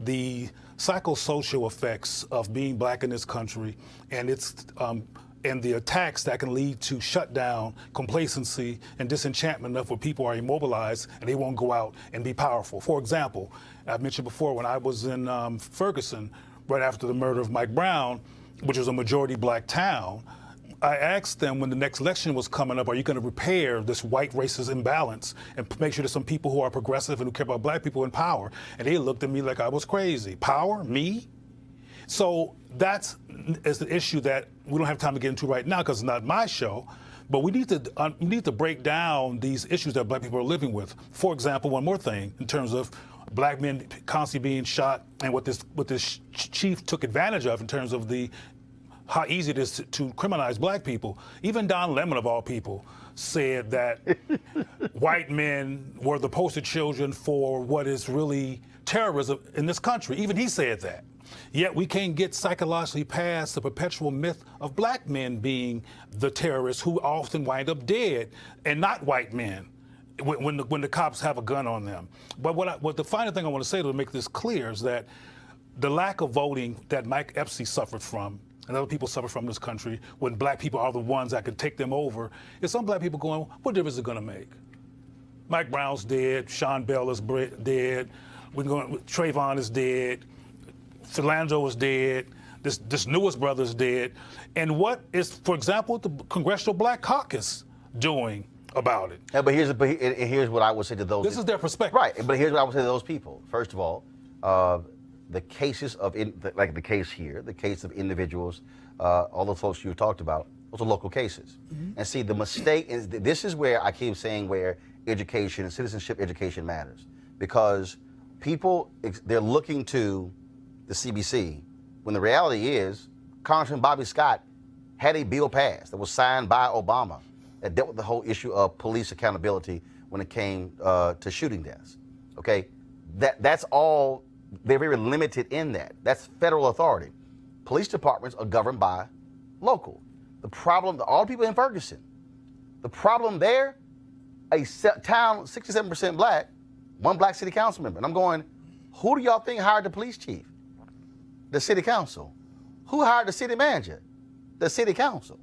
the psychosocial effects of being black in this country and its and the attacks that can lead to shutdown, complacency, and disenchantment enough where people are immobilized and they won't go out and be powerful. For example, I've mentioned before when I was in Ferguson, right after the murder of Mike Brown, which was a majority black town, I asked them when the next election was coming up, are you going to repair this white racist imbalance and make sure there's some people who are progressive and who care about black people in power? And they looked at me like I was crazy. Power? Me? So that's the issue that we don't have time to get into right now because it's not my show. But we need to break down these issues that black people are living with. For example, one more thing in terms of black men constantly being shot and what this chief took advantage of in terms of how easy it is to criminalize black people. Even Don Lemon, of all people, said that white men were the poster children for what is really terrorism in this country. Even he said that. Yet we can't get psychologically past the perpetual myth of black men being the terrorists who often wind up dead and not white men when the cops have a gun on them. But what the final thing I want to say to make this clear is that the lack of voting that Mike Espy suffered from and other people suffer from in this country when black people are the ones that can take them over, is some black people going, what difference is it going to make? Mike Brown's dead, Sean Bell is dead, Trayvon is dead, Philandro is dead, this newest brother is dead. And what is, for example, the Congressional Black Caucus doing about it? Yeah, but here's what I would say to those. This is their perspective. Right, but here's what I would say to those people. First of all, the cases of, like the case here, the case of individuals, all the folks you talked about, those are local cases. And see, the mistake is, this is where I keep saying where education, citizenship education matters. Because people, they're looking to the CBC, when the reality is, Congressman Bobby Scott had a bill passed that was signed by Obama that dealt with the whole issue of police accountability when it came to shooting deaths. Okay, that's all. They're very limited in that. That's federal authority. Police departments are governed by local. The problem, all the people in Ferguson, the problem there, a town 67% black, one black city council member. And I'm going, who do y'all think hired the police chief? The city council. Who hired the city manager? The city council.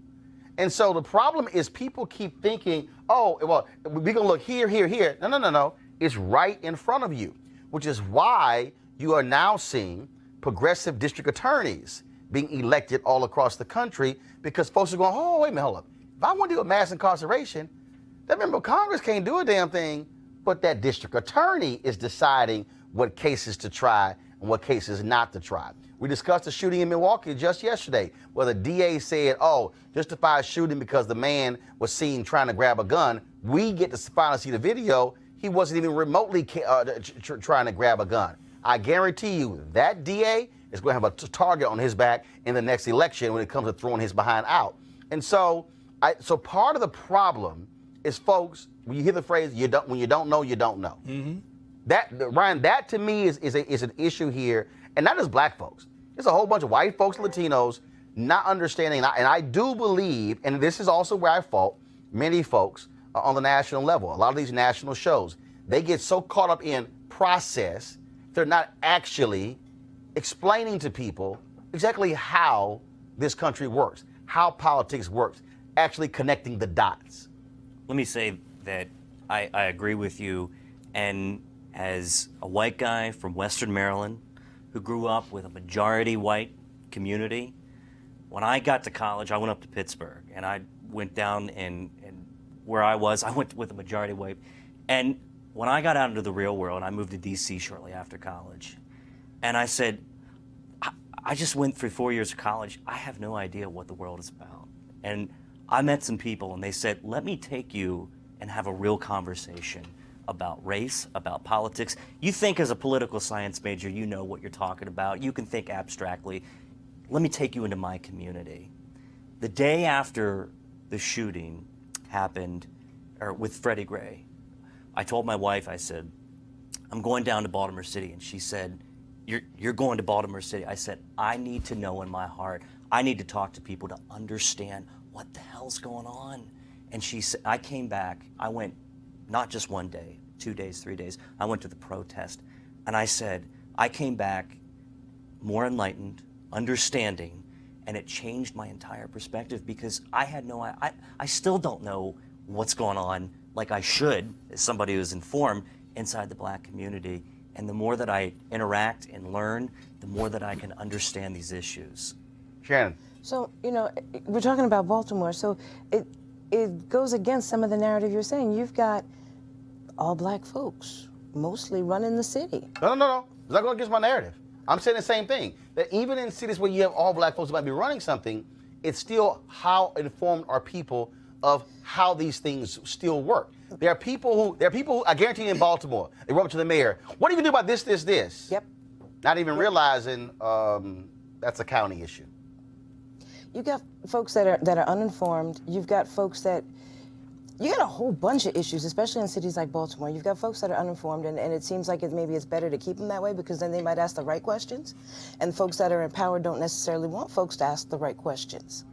And so the problem is people keep thinking, oh, well, we're going to look here, here, here. No. It's right in front of you, which is why you are now seeing progressive district attorneys being elected all across the country because folks are going, oh, wait a minute, hold up. If I want to do a mass incarceration, that member of Congress can't do a damn thing, but that district attorney is deciding what cases to try and what cases not to try. We discussed the shooting in Milwaukee just yesterday, where the DA said, oh, justified shooting because the man was seen trying to grab a gun. We get to finally see the video. He wasn't even remotely trying to grab a gun. I guarantee you that DA is going to have a target on his back in the next election when it comes to throwing his behind out. And so, so part of the problem is, folks, when you hear the phrase, when you don't know, you don't know. Ryan, that to me is an issue here, and not just black folks. There's a whole bunch of white folks, Latinos, not understanding, and I do believe, and this is also where I fault many folks on the national level. A lot of these national shows, they get so caught up in process, they're not actually explaining to people exactly how this country works, how politics works, actually connecting the dots. Let me say that I agree with you, and as a white guy from Western Maryland who grew up with a majority white community, when I got to college, I went up to Pittsburgh, and I went down and where I went with a majority white. And when I got out into the real world, I moved to D.C. shortly after college, and I said, I just went through 4 years of college. I have no idea what the world is about. And I met some people, and they said, let me take you and have a real conversation about race, about politics. You think as a political science major, you know what you're talking about. You can think abstractly. Let me take you into my community. The day after the shooting happened, or with Freddie Gray, I told my wife, I said, I'm going down to Baltimore City. And she said, you're going to Baltimore City. I said, I need to know in my heart, I need to talk to people to understand what the hell's going on. And she said, I came back, I went not just 1 day, 2 days, 3 days, I went to the protest. And I said, I came back more enlightened, understanding, and it changed my entire perspective, because I had no, I still don't know what's going on like I should, as somebody who's informed, inside the black community. And the more that I interact and learn, the more that I can understand these issues. Shannon. So, you know, we're talking about Baltimore, so it goes against some of the narrative you're saying. You've got all black folks mostly running the city. No. It's not going against my narrative. I'm saying the same thing, that even in cities where you have all black folks who might be running something, it's still how informed are people of how these things still work. There are people who, I guarantee you in Baltimore, they run up to the mayor, what do you do about this? Yep. Not even realizing that's a county issue. You've got folks that are uninformed. You've got folks that, you got a whole bunch of issues, especially in cities like Baltimore. You've got folks that are uninformed, and it seems like maybe it's better to keep them that way, because then they might ask the right questions. And folks that are in power don't necessarily want folks to ask the right questions.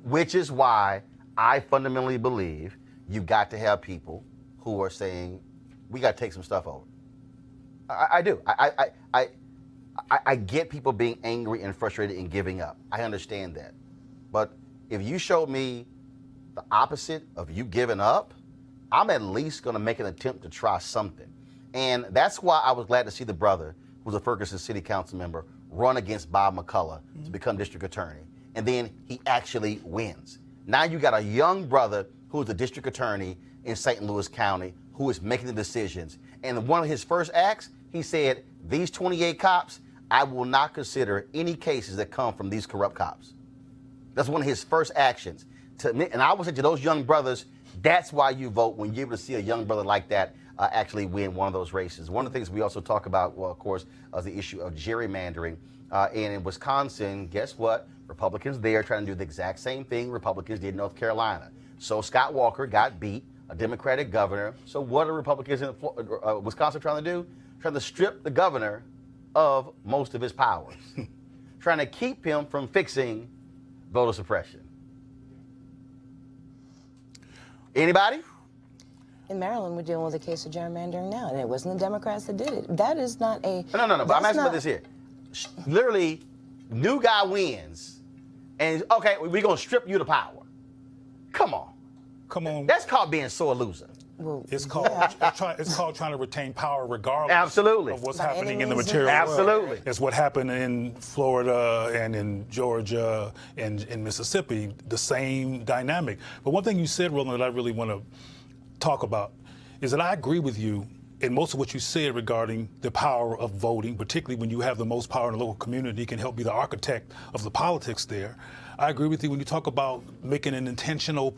Which is why I fundamentally believe you've got to have people who are saying, we got to take some stuff over. I do. I get people being angry and frustrated and giving up. I understand that. But if you showed me the opposite of you giving up, I'm at least going to make an attempt to try something. And that's why I was glad to see the brother, who's a Ferguson City Council member, run against Bob McCullough to become district attorney. And then he actually wins. Now you got a young brother who is the district attorney in St. Louis County who is making the decisions. And one of his first acts, he said, these 28 cops, I will not consider any cases that come from these corrupt cops. That's one of his first actions. And I would say to those young brothers, that's why you vote, when you're able to see a young brother like that actually win one of those races. One of the things we also talk about, well, of course, is the issue of gerrymandering. And in Wisconsin, guess what? Republicans there trying to do the exact same thing Republicans did in North Carolina. So Scott Walker got beat, a Democratic governor. So what are Republicans in Wisconsin trying to do? Trying to strip the governor of most of his powers. Trying to keep him from fixing voter suppression. Anybody? In Maryland, we're dealing with a case of gerrymandering now, and it wasn't the Democrats that did it. That is not a... No, but I'm asking about this here. Literally, new guy wins, and okay, we're going to strip you the power. Come on. That's called being sore loser. Well, it's called trying to retain power regardless Absolutely. of what's happening in the material Absolutely. world. It's what happened in Florida and in Georgia and in Mississippi, the same dynamic. But one thing you said, Roland, that I really want to talk about is that I agree with you and most of what you said regarding the power of voting, particularly when you have the most power in the local community, can help be the architect of the politics there. I agree with you when you talk about making it intentional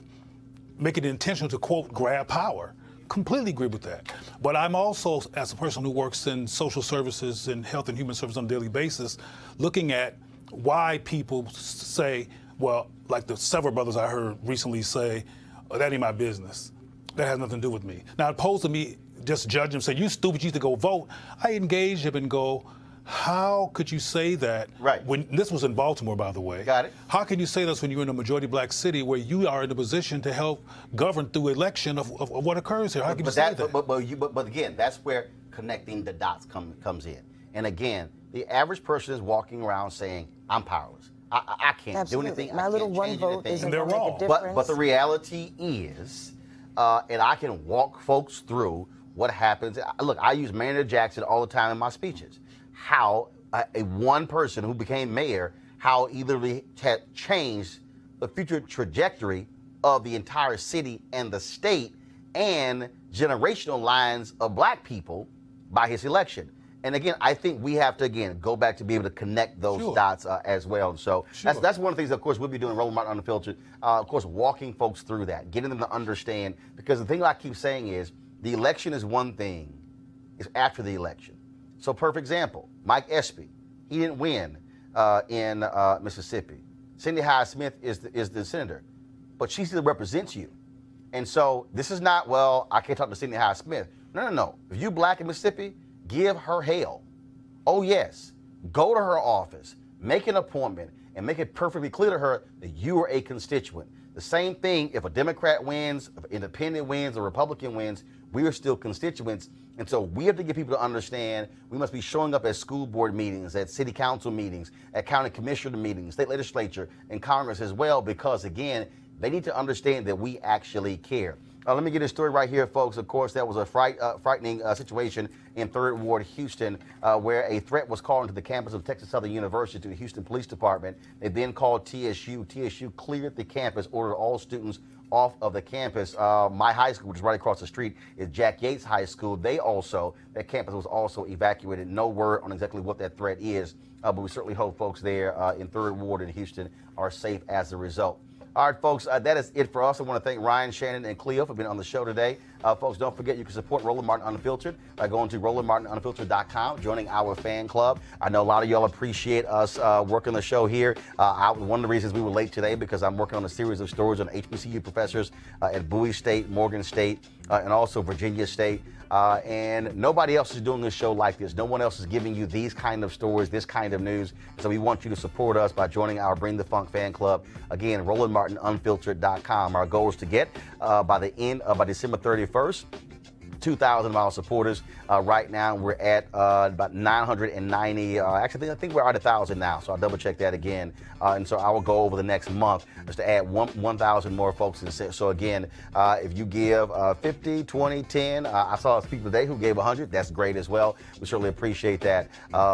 to, quote, grab power. Completely agree with that. But I'm also, as a person who works in social services and health and human services on a daily basis, looking at why people say, well, like the several brothers I heard recently say, oh, that ain't my business. That has nothing to do with me. Now, opposed to me just judge them, say, you stupid, you need to go vote, I engage them and go, how could you say that? Right. When this was in Baltimore, by the way. Got it. How can you say this when you're in a majority black city where you are in a position to help govern through election of what occurs here? How can you say that? But again, that's where connecting the dots comes in. And again, the average person is walking around saying, I'm powerless. I can't do anything. My little one vote isn't going to make a difference. But the reality is, and I can walk folks through what happens. Look, I use Mayor Jackson all the time in my speeches. How one person who became mayor, how either had changed the future trajectory of the entire city and the state and generational lines of black people by his election. And again, I think we have to, again, go back to be able to connect those dots as well. And so that's one of the things, of course, we'll be doing Roland Martin Unfiltered, of course, walking folks through that, getting them to understand. Because the thing I keep saying is the election is one thing, it's after the election. So, perfect example, Mike Espy, he didn't win in Mississippi. Cindy Hyde-Smith is the senator, but she still represents you. And so this is not, well, I can't talk to Cindy Hyde-Smith. No. If you black in Mississippi, give her hell. Oh, yes. Go to her office, make an appointment, and make it perfectly clear to her that you are a constituent. The same thing if a Democrat wins, if an independent wins, a Republican wins, we are still constituents. And so we have to get people to understand we must be showing up at school board meetings, at city council meetings, at county commissioner meetings, state legislature, and Congress as well, because, again, they need to understand that we actually care. Let me get a story right here, folks. Of course, that was a frightening situation in 3rd Ward, Houston, where a threat was called into the campus of Texas Southern University to the Houston Police Department. They then called TSU. TSU cleared the campus, ordered all students off of the campus. My high school, which is right across the street, is Jack Yates High School. That campus was also evacuated. No word on exactly what that threat is, but we certainly hope folks there in 3rd Ward in Houston are safe as a result. All right, folks, that is it for us. I want to thank Ryan, Shannon, and Cleo for being on the show today. Folks, don't forget you can support Roland Martin Unfiltered by going to RolandMartinUnfiltered.com, joining our fan club. I know a lot of y'all appreciate us working the show here. One of the reasons we were late today because I'm working on a series of stories on HBCU professors at Bowie State, Morgan State, and also Virginia State. And nobody else is doing this show like this. No one else is giving you these kind of stories, this kind of news. So we want you to support us by joining our Bring the Funk fan club. Again, RolandMartinUnfiltered.com. Our goal is to get by December 31st, 2,000 of our supporters. Right now, we're at about 990. Actually, I think we're at 1,000 now, so I'll double check that again. And so I will go over the next month just to add 1,000 more folks. So again, if you give 50, 20, 10, I saw people today who gave 100. That's great as well. We certainly appreciate that.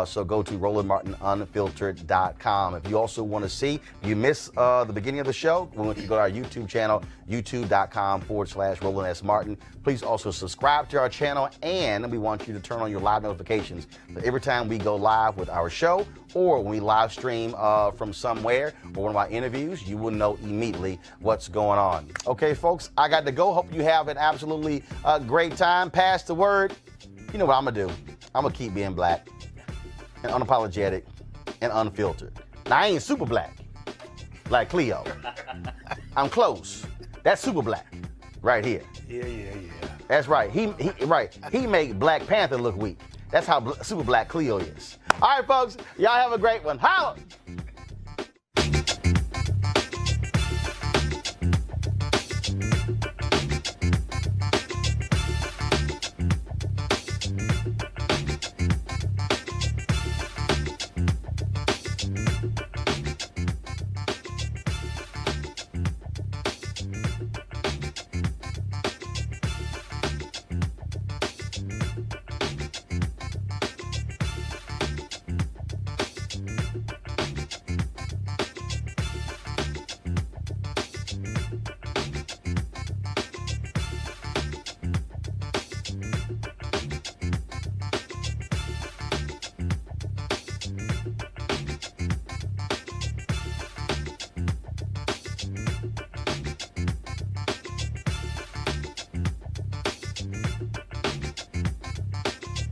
So go to RolandMartinUnfiltered.com. If you also want to see, you miss the beginning of the show, we want you to go to our YouTube channel, youtube.com/Roland S. Martin. Please also subscribe to our channel, and we want you to turn on your live notifications. So every time we go live with our show or when we live stream from somewhere or one of our interviews, you will know immediately what's going on. Okay, folks, I got to go. Hope you have an absolutely great time. Pass the word. You know what I'm going to do? I'm going to keep being black and unapologetic and unfiltered. Now, I ain't super black like Cleo. I'm close. That's super black right here. Yeah. That's right. He made Black Panther look weak. That's how super black Cleo is. All right, folks. Y'all have a great one. Holla!